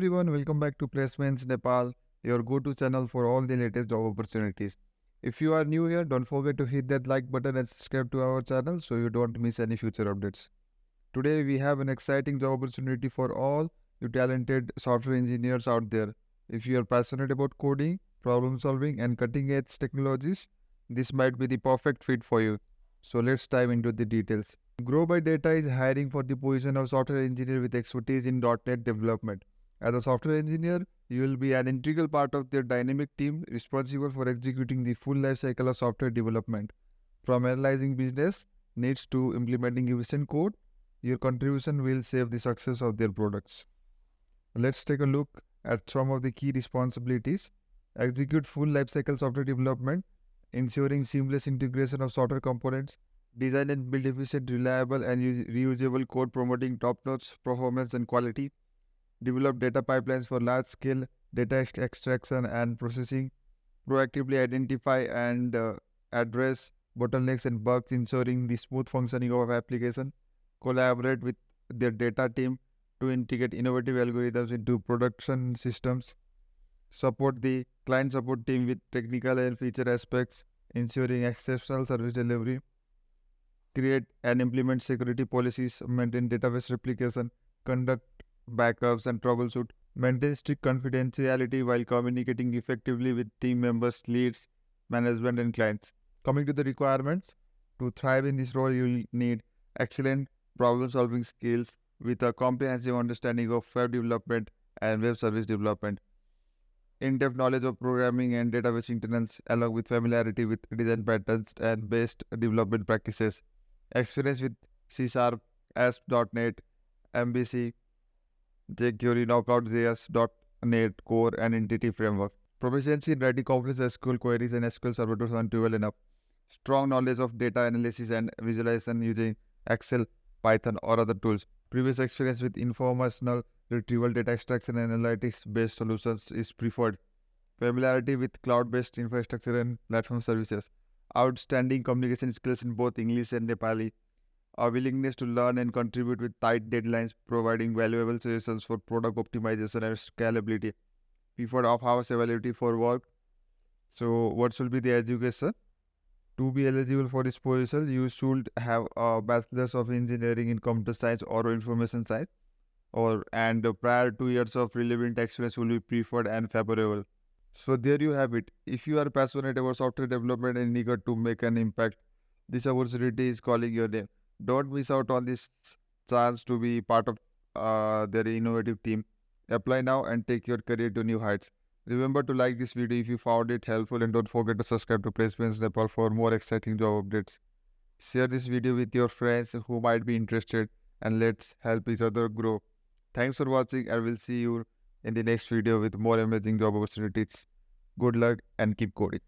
everyone, welcome back to Placements Nepal, your go-to channel for all the latest job opportunities. If you are new here, don't forget to hit that like button and subscribe to our channel so you don't miss any future updates. Today we have an exciting job opportunity for all you talented software engineers out there. If you are passionate about coding, problem solving and cutting-edge technologies, this might be the perfect fit for you. So let's dive into the details. Grow by Data is hiring for the position of software engineer with expertise in .NET development. As a software engineer, you will be an integral part of their dynamic team responsible for executing the full life cycle of software development. From analyzing business needs to implementing efficient code, your contribution will save the success of their products. Let's take a look at some of the key responsibilities. Execute full lifecycle software development, ensuring seamless integration of software components. Design and build efficient, reliable, and reusable code promoting top-notch performance and quality. Develop data pipelines for large-scale data extraction and processing. Proactively identify and address bottlenecks and bugs, ensuring the smooth functioning of application. Collaborate with their data team to integrate innovative algorithms into production systems. Support the client support team with technical and feature aspects, ensuring exceptional service delivery. Create and implement security policies, maintain database replication, conduct backups and troubleshoot, maintain strict confidentiality while communicating effectively with team members, leads, management and clients. Coming to the requirements, to thrive in this role, you will need excellent problem-solving skills with a comprehensive understanding of web development and web service development, in-depth knowledge of programming and database maintenance, along with familiarity with design patterns and best development practices, experience with C#, ASP.NET, MVC, jQuery, Knockout.js.NET Core and Entity Framework. Proficiency in writing complex SQL queries and SQL Server 2012 and up. Strong knowledge of data analysis and visualization using Excel, Python or other tools. Previous experience with informational retrieval, data extraction and analytics-based solutions is preferred. Familiarity with cloud-based infrastructure and platform services. Outstanding communication skills in both English and Nepali. A willingness to learn and contribute with tight deadlines, providing valuable suggestions for product optimization and scalability. Preferred off-hours availability for work. So what should be the education? To be eligible for this position, you should have a bachelor's of engineering in computer science or information science, and prior 2 years of relevant experience will be preferred and favorable. So there you have it. If you are passionate about software development and eager to make an impact, this opportunity is calling your name. Don't miss out on this chance to be part of their innovative team. Apply now and take your career to new heights. Remember to like this video if you found it helpful and don't forget to subscribe to Placements Nepal for more exciting job updates. Share this video with your friends who might be interested and let's help each other grow. Thanks for watching and we'll see you in the next video with more amazing job opportunities. Good luck and keep coding.